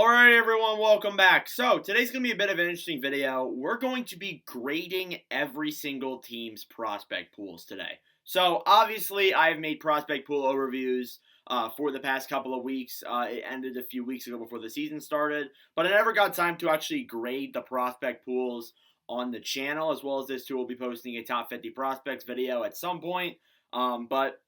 Alright everyone, welcome back. So, today's going to be a bit of an interesting video. We're going to be grading every single team's prospect pools today. So, obviously, I've made prospect pool overviews for the past couple of weeks. It ended a few weeks ago before the season started, but I never got time to actually grade the prospect pools on the channel, as well as this too will be posting a top 50 prospects video at some point. But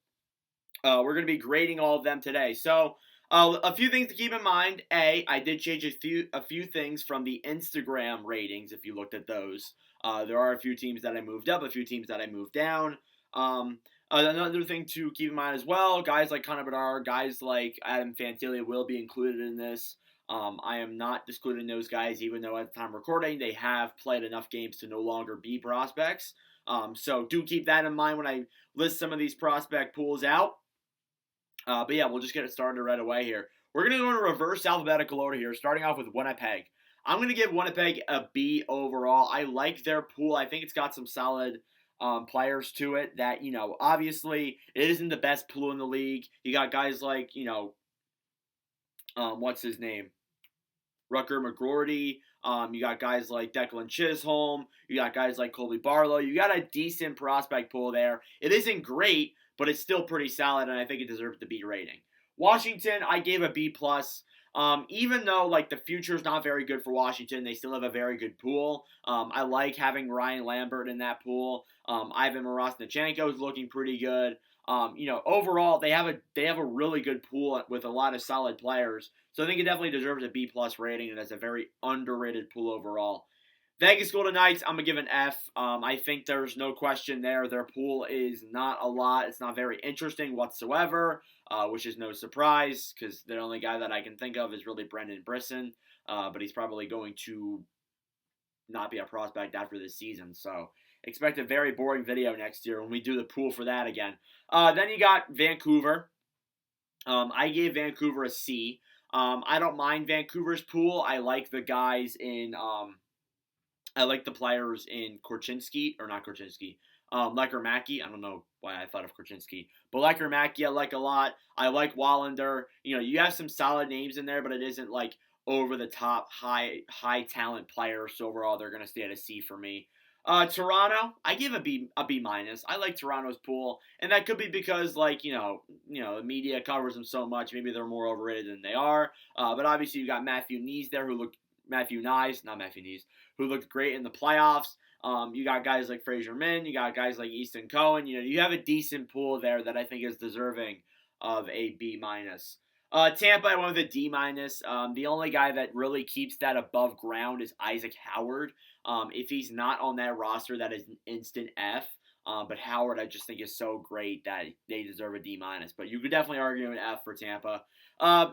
we're going to be grading all of them today. So, a few things to keep in mind. I did change a few things from the Instagram ratings. If you looked at those, there are a few teams that I moved up, a few teams that I moved down. Another thing to keep in mind as well, guys like Connor Bedard, guys like Adam Fantilli will be included in this. I am not excluding those guys, even though at the time of recording they have played enough games to no longer be prospects. So do keep that in mind when I list some of these prospect pools out. But yeah, we'll just get it started right away here. We're going to go in reverse alphabetical order here, starting off with Winnipeg. I'm going to give Winnipeg a B overall. I like their pool. I think it's got some solid players to it that, obviously it isn't the best pool in the league. You got guys like, what's his name? Rutger McGroarty. You got guys like Declan Chisholm. You got guys like Colby Barlow. You got a decent prospect pool there. It isn't great, but it's still pretty solid, and I think it deserves the B rating. Washington, I gave a B+. Even though the future's not very good for Washington, they still have a very good pool. I like having Ryan Lambert in that pool. Ivan Morosnichenko is looking pretty good. Overall, they have a really good pool with a lot of solid players. So I think it definitely deserves a B+ rating, and it's a very underrated pool overall. Vegas Golden Knights, I'm going to give an F. I think there's no question there. Their pool is not a lot. It's not very interesting whatsoever, which is no surprise because the only guy that I can think of is really Brendan Brisson, but he's probably going to not be a prospect after this season. So expect a very boring video next year when we do the pool for that again. Then you got Vancouver. I gave Vancouver a C. I don't mind Vancouver's pool. I like the guys in... I like the players in Lekker-Mackey. I don't know why I thought of Korchinski. But Lekker-Mackey I like a lot. I like Wallander. You have some solid names in there, but it isn't over the top, high talent players. So overall, they're going to stay at a C for me. Toronto, I give a B minus. I like Toronto's pool, and that could be because the media covers them so much. Maybe they're more overrated than they are. But obviously you got Matthew Knies there, who looked great in the playoffs. You got guys like Fraser Min. You got guys like Easton Cohen. You have a decent pool there that I think is deserving of a B minus. Tampa, I went with a D minus. The only guy that really keeps that above ground is Isaac Howard. If he's not on that roster, that is an instant F. But Howard, I just think is so great that they deserve a D minus. But you could definitely argue an F for Tampa.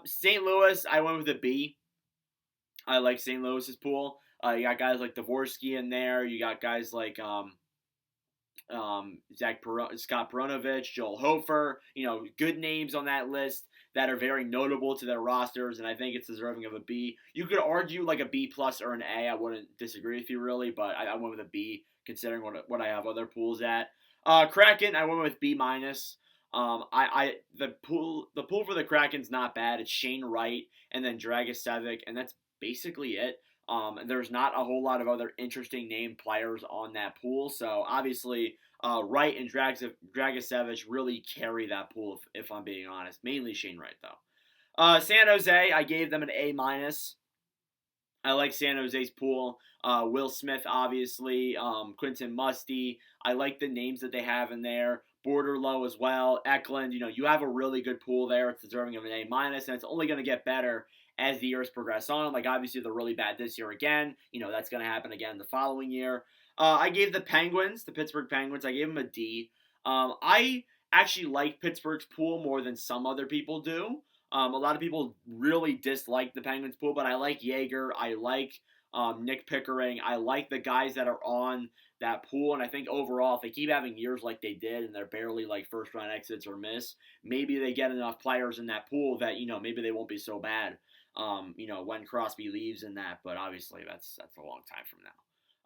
St. Louis, I went with a B. I like St. Louis's pool. You got guys like Dvorsky in there. You got guys like Scott Perunovich, Joel Hofer. Good names on that list that are very notable to their rosters, and I think it's deserving of a B. You could argue like a B+ or an A. I wouldn't disagree with you really, but I went with a B considering what I have other pools at. Kraken, I went with B-. The pool for the Kraken's not bad. It's Shane Wright and then Dragicevic, and that's basically it. There's not a whole lot of other interesting named players on that pool, so obviously Wright and Dragicevic really carry that pool, if I'm being honest. Mainly Shane Wright, though. San Jose, I gave them an A-. I like San Jose's pool. Will Smith, obviously. Quentin Musty. I like the names that they have in there. Borderlow as well. Eklund. You have a really good pool there. It's deserving of an A-, and it's only going to get better as the years progress on. Obviously, they're really bad this year again. That's going to happen again the following year. I gave the Pittsburgh Penguins, I gave them a D. I actually like Pittsburgh's pool more than some other people do. A lot of people really dislike the Penguins pool, but I like Yeager. I like Nick Pickering. I like the guys that are on that pool, and I think overall, if they keep having years like they did and they're barely first-round exits or miss, maybe they get enough players in that pool that, maybe they won't be so bad, when Crosby leaves and that, but obviously that's a long time from now.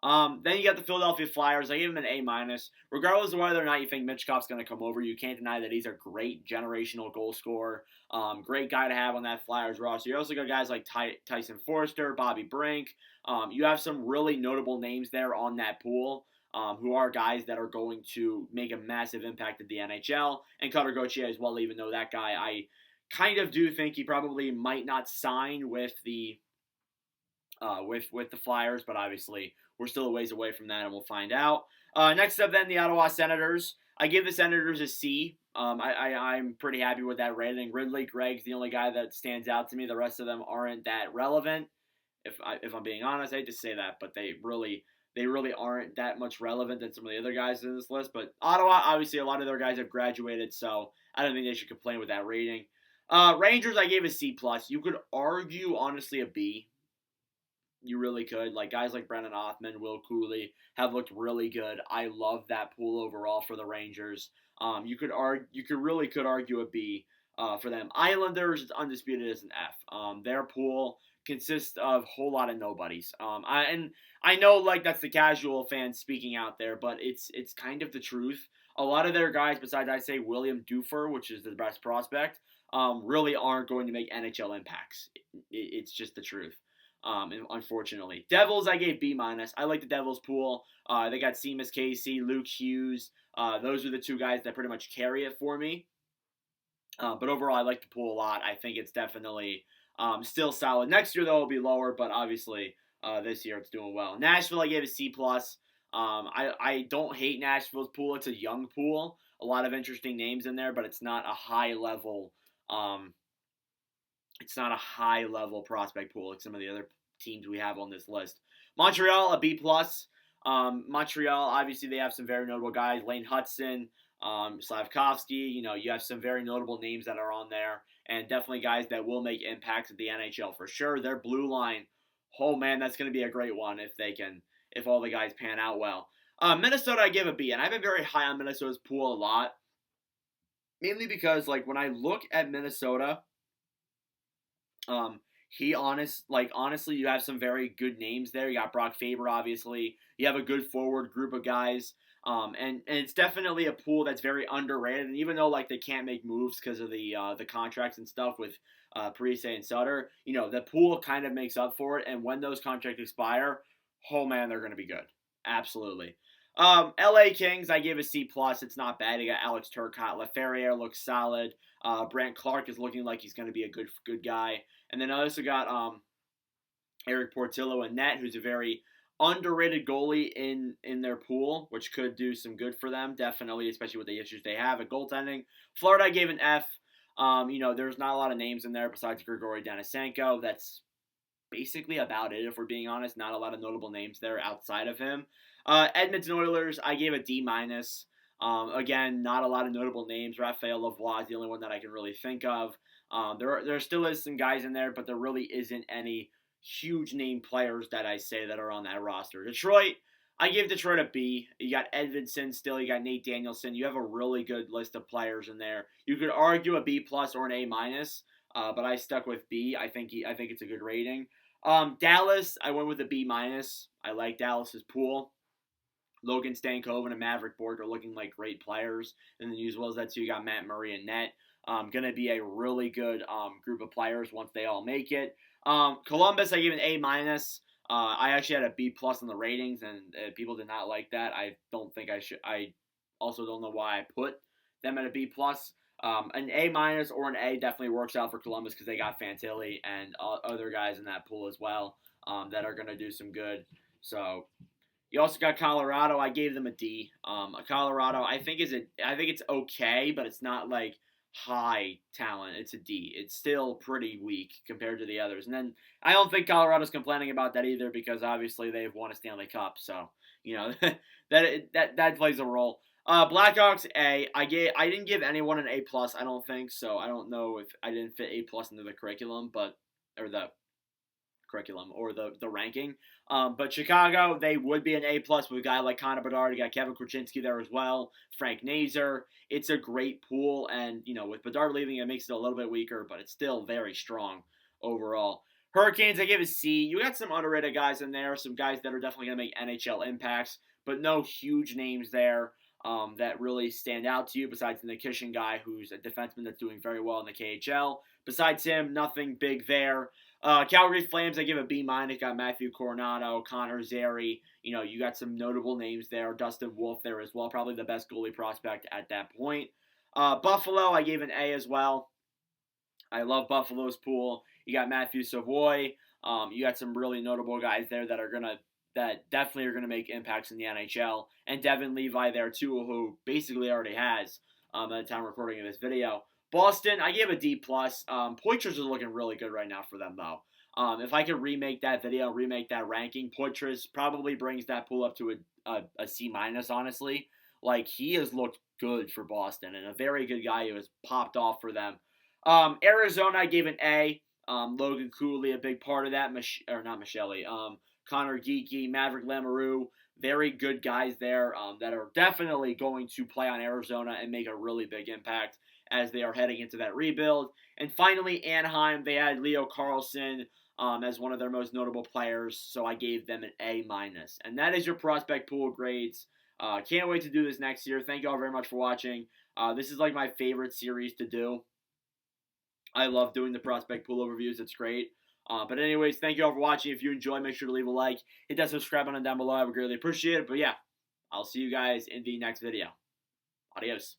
Then you got the Philadelphia Flyers. I gave them an A minus. Regardless of whether or not you think Mitchkov's going to come over, you can't deny that he's a great generational goal scorer. Great guy to have on that Flyers roster. You also got guys like Tyson Forster, Bobby Brink. You have some really notable names there on that pool. Who are guys that are going to make a massive impact at the NHL, and Cutter Gauthier as well, even though that guy, I kind of do think he probably might not sign with the with the Flyers, but obviously we're still a ways away from that, and we'll find out. Next up, then, the Ottawa Senators. I give the Senators a C. I'm pretty happy with that rating. Ridley Gregg's the only guy that stands out to me. The rest of them aren't that relevant. If I'm being honest, I hate to say that, but they really aren't that much relevant than some of the other guys in this list. But Ottawa, obviously, a lot of their guys have graduated, so I don't think they should complain with that rating. Rangers, I gave a C plus. You could argue, honestly, a B. You really could. Like, guys like Brennan Othman, Will Cooley have looked really good. I love that pool overall for the Rangers. You could argue a B for them. Islanders, it's undisputed as an F. Their pool consists of a whole lot of nobodies. I know, like, that's the casual fan speaking out there, but it's kind of the truth. A lot of their guys, besides I'd say William Dufour, which is the best prospect, really aren't going to make NHL impacts. It's just the truth. Unfortunately. Devils, I gave B minus. I like the Devils pool. They got Seamus Casey, Luke Hughes. Those are the two guys that pretty much carry it for me. But overall, I like the pool a lot. I think it's definitely still solid. Next year, though, it'll be lower, but obviously this year it's doing well. Nashville, I gave a C plus. I don't hate Nashville's pool. It's a young pool. A lot of interesting names in there, but it's not a high level. It's not a high level prospect pool like some of the other teams we have on this list. Montreal, a B plus. Montreal, obviously they have some very notable guys. Lane Hudson, Slavkovsky. You have some very notable names that are on there, and definitely guys that will make impacts at the NHL for sure. Their blue line, oh man, that's going to be a great one if all the guys pan out well. Minnesota, I give a B, and I've been very high on Minnesota's pool a lot, mainly because like when I look at Minnesota. Honestly, you have some very good names there. You got Brock Faber, obviously. You have a good forward group of guys. And it's definitely a pool that's very underrated. And even though like they can't make moves because of the contracts and stuff with Parise and Sutter, the pool kind of makes up for it. And when those contracts expire, oh man, they're going to be good. Absolutely. LA Kings, I gave a C plus. It's not bad. You got Alex Turcotte. LaFerriere looks solid. Brant Clark is looking like he's going to be a good guy. And then I also got Eric Portillo and net, who's a very underrated goalie in their pool, which could do some good for them, definitely, especially with the issues they have at goaltending. Florida, I gave an F. There's not a lot of names in there besides Grigory Denisenko. That's basically about it, if we're being honest. Not a lot of notable names there outside of him. Edmonton Oilers, I gave a D minus. Again, not a lot of notable names. Raphael Lavoie is the only one that I can really think of. There still is some guys in there, but there really isn't any huge name players that I say that are on that roster. Detroit, I give Detroit a B. You got Edvinson still. You got Nate Danielson. You have a really good list of players in there. You could argue a B plus or an A minus, but I stuck with B. I think it's a good rating. Dallas, I went with a B minus. I like Dallas's pool. Logan Stankoven and Maverick Bork are looking like great players. And then as well as that too, you got Matt Murray and net. Going to be a really good group of players once they all make it. Columbus, I gave an A minus. I actually had a B plus in the ratings, and people did not like that. I don't think I should. I also don't know why I put them at a B plus. An A minus or an A definitely works out for Columbus because they got Fantilli and other guys in that pool as well that are going to do some good. So. You also got Colorado. I gave them a D. Colorado, I think it's okay, but it's not like high talent. It's a D. It's still pretty weak compared to the others. And then I don't think Colorado's complaining about that either because obviously they've won a Stanley Cup. So that plays a role. Blackhawks A. I didn't give anyone an A plus. I don't think so. I don't know if I didn't fit A plus into the curriculum, or the ranking. But Chicago, they would be an A plus with a guy like Connor Bedard. You got Kevin Korchinski there as well. Frank Nazar. It's a great pool, and with Bedard leaving, it makes it a little bit weaker, but it's still very strong overall. Hurricanes, I give a C. You got some underrated guys in there, some guys that are definitely going to make NHL impacts, but no huge names there that really stand out to you besides the Nikishin guy, who's a defenseman that's doing very well in the KHL. Besides him, nothing big there. Calgary Flames, I give a B minus. Got Matthew Coronado, Connor Zary. You got some notable names there. Dustin Wolf there as well, probably the best goalie prospect at that point. Buffalo, I gave an A as well. I love Buffalo's pool. You got Matthew Savoy. You got some really notable guys there that definitely are gonna make impacts in the NHL, and Devin Levi there too, who basically already has at the time of recording of this video. Boston, I gave a D plus. Poitras is looking really good right now for them though. If I could remake that video, remake that ranking, Poitras probably brings that pool up to a C minus. Honestly, like he has looked good for Boston and a very good guy who has popped off for them. Arizona, I gave an A. Logan Cooley, a big part of that. Not Michelle. Connor Geeky, Maverick Lamoureux, very good guys there that are definitely going to play on Arizona and make a really big impact as they are heading into that rebuild. And finally, Anaheim, they had Leo Carlson as one of their most notable players, so I gave them an A minus. And that is your prospect pool grades. Can't wait to do this next year. Thank you all very much for watching. This is like my favorite series to do. I love doing the prospect pool overviews. It's great. But anyways, thank you all for watching. If you enjoy, make sure to leave a like. Hit that subscribe button down below. I would greatly appreciate it. But yeah, I'll see you guys in the next video. Adios.